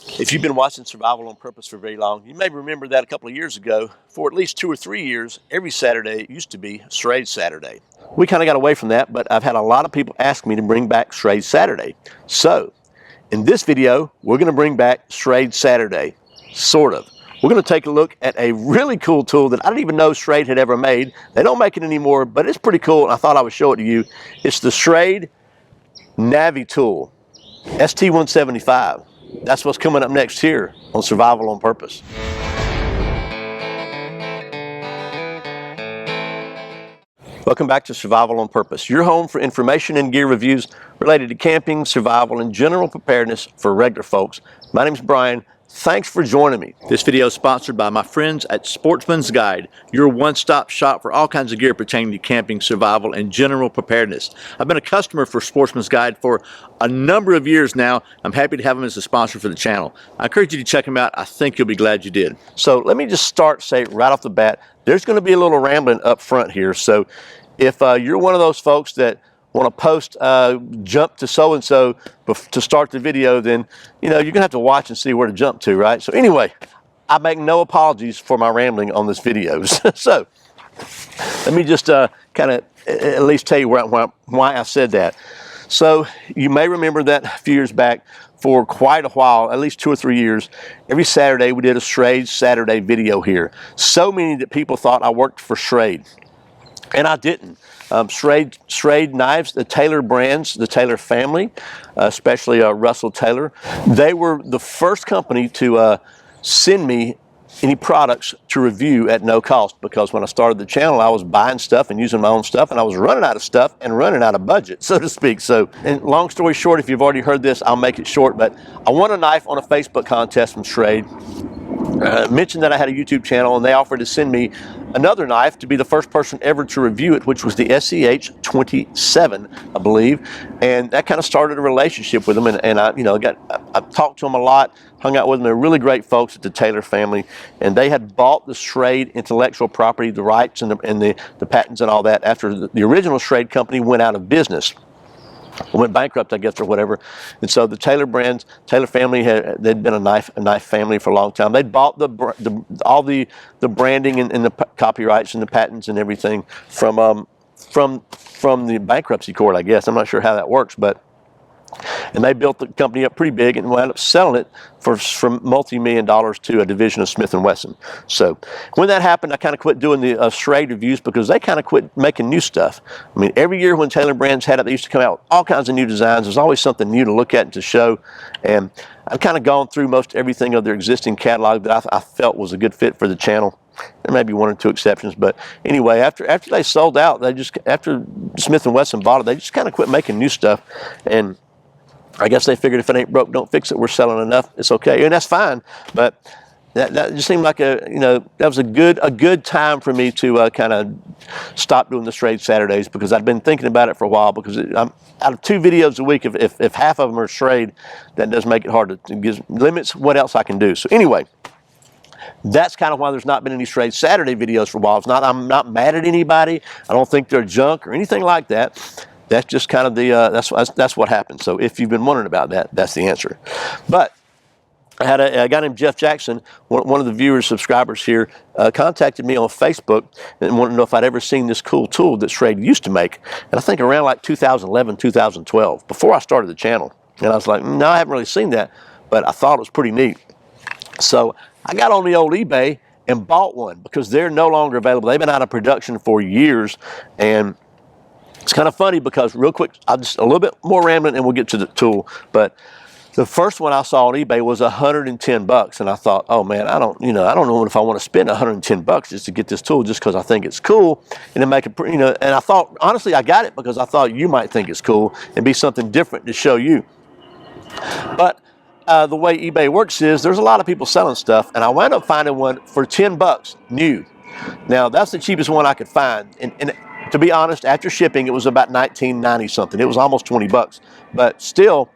If you've been watching Survival on Purpose for very long, you may remember that a couple of years ago, for at least 2 or 3 years, every Saturday, it used to be Schrade Saturday. We kind of got away from that, but I've had a lot of people ask me to bring back Schrade Saturday. So, in this video, we're going to bring back Schrade Saturday, sort of. We're going to take a look at a really cool tool that I didn't even know Schrade had ever made. They don't make it anymore, but it's pretty cool, and I thought I would show it to you. It's the Schrade Navitool ST175. That's what's coming up next here on Survival on Purpose. Welcome back to Survival on Purpose, your home for information and gear reviews related to camping, survival, and general preparedness for regular folks. My name's Brian. Thanks for joining me. This video is sponsored by my friends at Sportsman's Guide, your one-stop shop for all kinds of gear pertaining to camping, survival, and general preparedness. I've been a customer for Sportsman's Guide for a number of years now. I'm happy to have them as a sponsor for the channel. I encourage you to check them out. I think you'll be glad you did. So let me just say right off the bat, there's going to be a little rambling up front here. So if you're one of those folks that want to post jump to so-and-so to start the video, then you're gonna have to watch and see where to jump to, right? So anyway, I make no apologies for my rambling on this video. So let me just kind of at least tell you why I said that. So you may remember that a few years back, for quite a while, at least 2 or 3 years, every Saturday we did a Schrade Saturday video here. So many that people thought I worked for Schrade, and I didn't. Schrade knives, the Taylor brands, the Taylor family, especially Russell Taylor, they were the first company to send me any products to review at no cost, because when I started the channel, I was buying stuff and using my own stuff, and I was running out of stuff and running out of budget, so to speak. So, and long story short, if you've already heard this, I'll make it short, but I won a knife on a Facebook contest from Schrade. Mentioned that I had a YouTube channel, and they offered to send me another knife to be the first person ever to review it, which was the SURVIVALONPURPOSE, I believe, and that kind of started a relationship with them. And I talked to them a lot, hung out with them. They're really great folks at the Taylor family, and they had bought the Schrade intellectual property, the rights and the patents and all that after the original Schrade company went out of business. Went bankrupt, I guess, or whatever. And so the Taylor brands, Taylor family, they'd been a knife family for a long time. They'd bought all the branding and the copyrights and the patents and everything from the bankruptcy court, I guess. I'm not sure how that works, and they built the company up pretty big and wound up selling it for multi-million dollars to a division of Smith & Wesson. So when that happened, I kind of quit doing the Schrade reviews, because they kind of quit making new stuff. I mean, every year when Taylor brands had it, they used to come out with all kinds of new designs. There's always something new to look at and to show. And I've kind of gone through most everything of their existing catalog that I felt was a good fit for the channel. There may be 1 or 2 exceptions, but anyway, after they sold out, after Smith & Wesson bought it, they just kind of quit making new stuff. And I guess they figured if it ain't broke, don't fix it. We're selling enough, it's okay, and that's fine. But that just seemed like that was a good time for me to kind of stop doing the Schrade Saturdays, because I'd been thinking about it for a while. Because I'm out of 2 videos a week, if half of them are Schrade, that does make it hard to limits what else I can do. So anyway, that's kind of why there's not been any Schrade Saturday videos for a while. I'm not mad at anybody. I don't think they're junk or anything like that. That's just kind of that's what happened. So if you've been wondering about that, that's the answer. But I had a guy named Jeff Jackson, one of the viewers, subscribers here, contacted me on Facebook and wanted to know if I'd ever seen this cool tool that Schrade used to make. And I think around like 2011, 2012, before I started the channel. And I was like, no, I haven't really seen that, but I thought it was pretty neat. So I got on the old eBay and bought one, because they're no longer available. They've been out of production for years. And it's kind of funny, because real quick, I'll just a little bit more rambling and we'll get to the tool. But the first one I saw on eBay was $110, and I thought, oh man, I don't know if I want to spend $110 just to get this tool, just because I think it's cool and to make it, and I thought, honestly, I got it because I thought you might think it's cool and be something different to show you. But the way eBay works is there's a lot of people selling stuff, and I wound up finding one for $10 new. Now that's the cheapest one I could find, and to be honest, after shipping, it was about $19.90 something. It was almost $20, but still,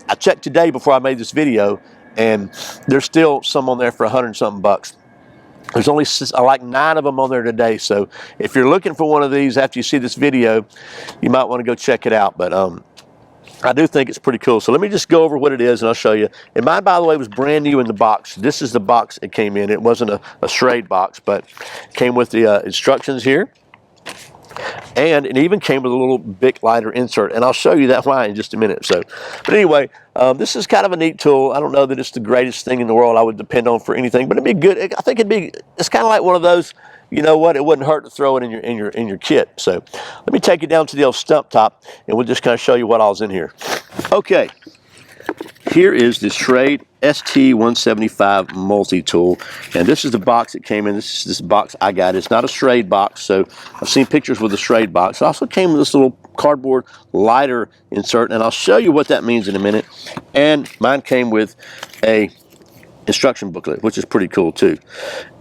I checked today before I made this video, and there's still some on there for $100 something bucks. There's only like 9 of them on there today. So if you're looking for one of these after you see this video, you might want to go check it out. But I do think it's pretty cool. So let me just go over what it is and I'll show you. And mine, by the way, was brand new in the box. This is the box it came in. It wasn't a Schrade box, but it came with the instructions here. And it even came with a little Bic lighter insert, and I'll show you that why in just a minute. So, but anyway, this is kind of a neat tool. I don't know that it's the greatest thing in the world I would depend on for anything, but it'd be good. I think it's kind of like one of those, you know what, it wouldn't hurt to throw it in your kit. So let me take you down to the old stump top, and we'll just kind of show you what all's in here. Okay. Here is the Schrade ST175 multi-tool, and this is the box it came in. This is this box I got. It's not a Schrade box, so I've seen pictures with the Schrade box. It also came with this little cardboard lighter insert, and I'll show you what that means in a minute. And mine came with a instruction booklet, which is pretty cool too.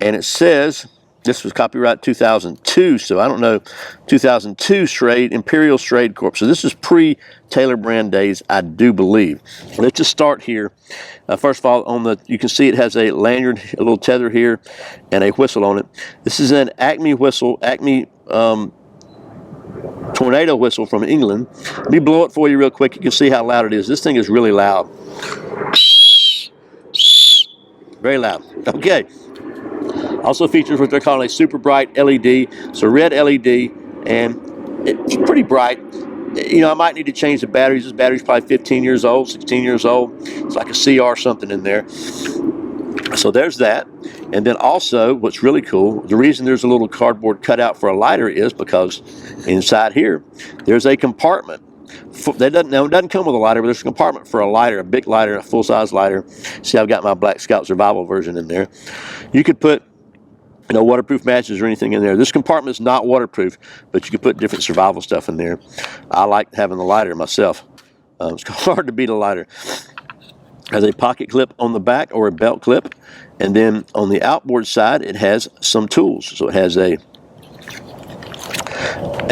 And it says, this was copyright 2002, so I don't know, 2002 Schrade, Imperial Schrade Corp. So this is pre-Taylor brand days, I do believe. Let's just start here. First of all, you can see it has a lanyard, a little tether here, and a whistle on it. This is an Acme whistle, Acme tornado whistle from England. Let me blow it for you real quick. You can see how loud it is. This thing is really loud. Very loud. Okay. Also features what they're calling a super bright LED. So red LED, and it's pretty bright. You know, I might need to change the batteries. This battery's probably 15 years old, 16 years old. It's like a CR something in there. So there's that. And then also, what's really cool, the reason there's a little cardboard cutout for a lighter is because inside here, there's a compartment. It doesn't come with a lighter, but there's a compartment for a lighter, a big lighter, a full-size lighter. See, I've got my Black Scout Survival version in there. You could put, you know, waterproof matches or anything in there. This compartment is not waterproof, but you can put different survival stuff in there. I like having the lighter myself. It's hard to beat a lighter. Has a pocket clip on the back or a belt clip, and then on the outboard side it has some tools. So it has a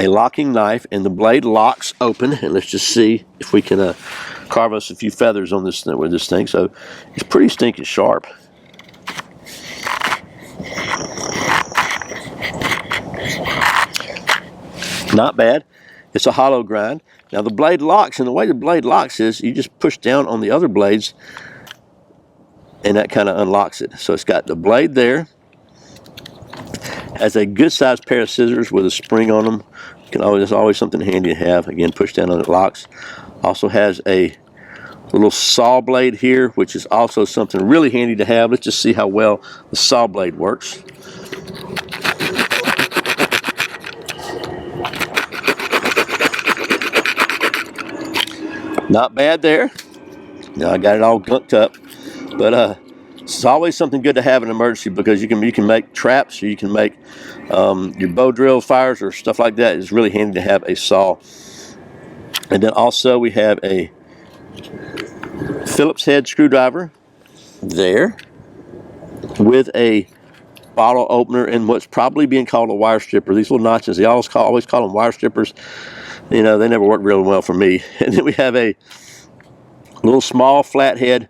locking knife, and the blade locks open, and let's just see if we can carve us a few feathers on this with this thing. So it's pretty stinking sharp. Not bad. It's a hollow grind. Now the blade locks, and the way the blade locks is you just push down on the other blades and that kind of unlocks it. So it's got the blade there. Has a good sized pair of scissors with a spring on them. There's always something handy to have. Again, push down on it, locks. Also has a little saw blade here, which is also something really handy to have. Let's just see how well the saw blade works. Not bad there. Now I got it all gunked up, but it's always something good to have in an emergency, because you can make traps, or you can make your bow drill fires or stuff like that. It's really handy to have a saw. And then also we have a Phillips head screwdriver there with a bottle opener and what's probably being called a wire stripper. These little notches, they always call them wire strippers. You know, they never work real well for me. And then we have a little small flathead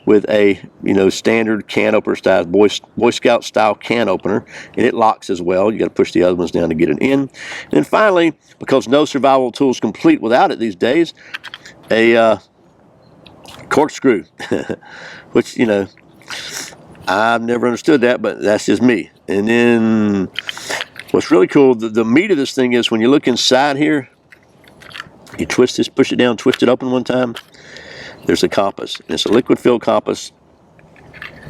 with a, you know, standard can opener style, Boy Scout style can opener, and it locks as well. You got to push the other ones down to get it in. And then finally, because no survival tool is complete without it these days, a corkscrew, which, you know, I've never understood that, but that's just me. And then what's really cool, the meat of this thing is when you look inside here, you twist this, push it down, twist it open one time, there's a compass. And it's a liquid filled compass.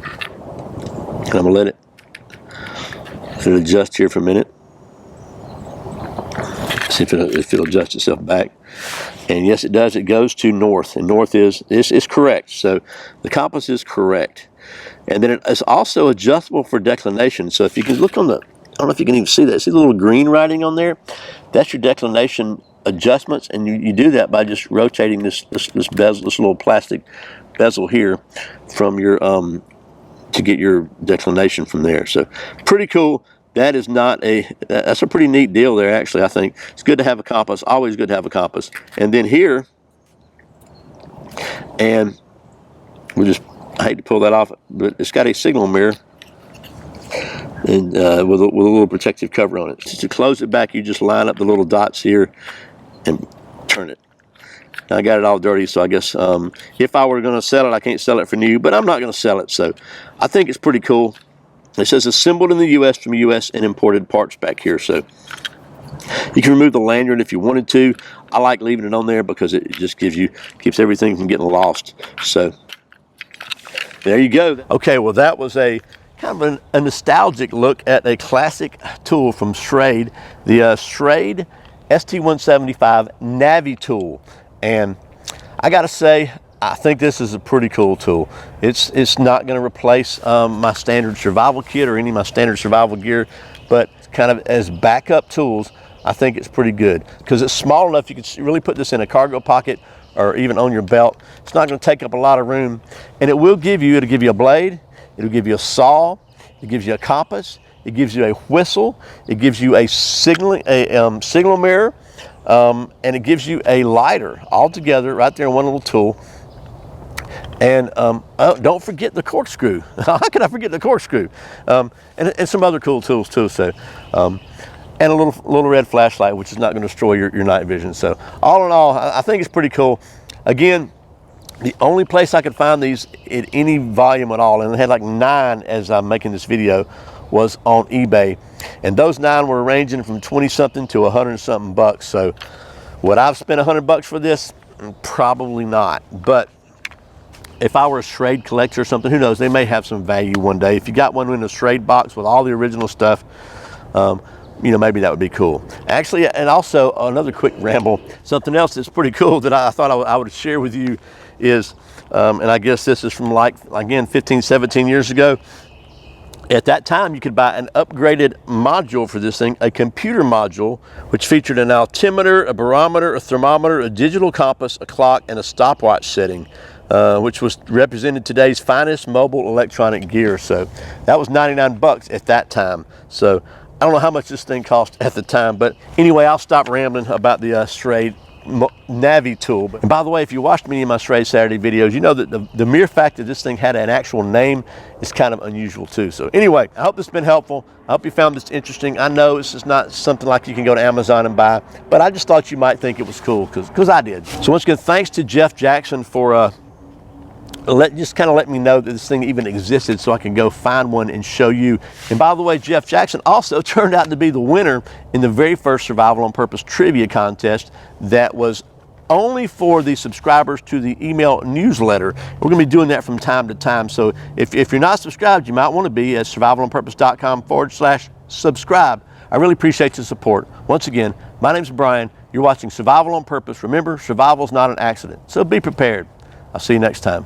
And I'm going to let it adjust here for a minute. See if it'll adjust itself back. And yes, it does. It goes to north. And north is correct. So the compass is correct. And then it is also adjustable for declination. So if you can look on the, I don't know if you can even see that. See the little green writing on there? That's your declination adjustments, and you do that by just rotating this bezel, this little plastic bezel here from your to get your declination from there. So pretty cool. That's a pretty neat deal there, actually. I think it's good to have a compass, always good to have a compass. And then here, and I hate to pull that off, but it's got a signal mirror, and with a little protective cover on it. To close it back, you just line up the little dots here and turn it. I got it all dirty, so I guess if I were going to sell it, I can't sell it for new, but I'm not going to sell it, so I think it's pretty cool. It says assembled in the U.S. from U.S. and imported parts back here, so you can remove the lanyard if you wanted to. I like leaving it on there because it just keeps everything from getting lost. So there you go. Okay, well that was a kind of a nostalgic look at a classic tool from Schrade, the Schrade ST175 Navitool. And I gotta say, I think this is a pretty cool tool. It's not going to replace my standard survival kit or any of my standard survival gear, but kind of as backup tools, I think it's pretty good because it's small enough you can really put this in a cargo pocket or even on your belt. It's not going to take up a lot of room, and it'll give you a blade, it'll give you a saw, it gives you a compass, it gives you a whistle, it gives you a signal mirror, and it gives you a lighter all together right there in one little tool. And don't forget the corkscrew. How could I forget the corkscrew? And some other cool tools too. So, and a little red flashlight, which is not going to destroy your night vision. So, all in all, I think it's pretty cool. Again, the only place I could find these in any volume at all, and it had like 9 as I'm making this video, was on eBay. And those 9 were ranging from 20-something to 100-something bucks. So, would I've spent $100 for this? Probably not. But if I were a Schrade collector or something, who knows, they may have some value one day. If you got one in a Schrade box with all the original stuff, you know, maybe that would be cool. Actually, and also another quick ramble, something else that's pretty cool that I thought I would share with you is, and I guess this is from like, again, 15, 17 years ago. At that time, you could buy an upgraded module for this thing, a computer module, which featured an altimeter, a barometer, a thermometer, a digital compass, a clock, and a stopwatch setting. Which was represented today's finest mobile electronic gear. So that was 99 bucks at that time. So I don't know how much this thing cost at the time, but anyway, I'll stop rambling about the Schrade Navitool. And by the way, if you watched many of my Schrade Saturday videos, you know that the mere fact that this thing had an actual name is kind of unusual too. So anyway, I hope this has been helpful. I hope you found this interesting. I know this is not something like you can go to Amazon and buy, but I just thought you might think it was cool because I did. So once again, thanks to Jeff Jackson for just kind of let me know that this thing even existed so I can go find one and show you. And by the way, Jeff Jackson also turned out to be the winner in the very first Survival on Purpose trivia contest that was only for the subscribers to the email newsletter. We're going to be doing that from time to time. So if you're not subscribed, you might want to be at survivalonpurpose.com/subscribe. I really appreciate your support. Once again, my name's Brian. You're watching Survival on Purpose. Remember, survival is not an accident. So be prepared. I'll see you next time.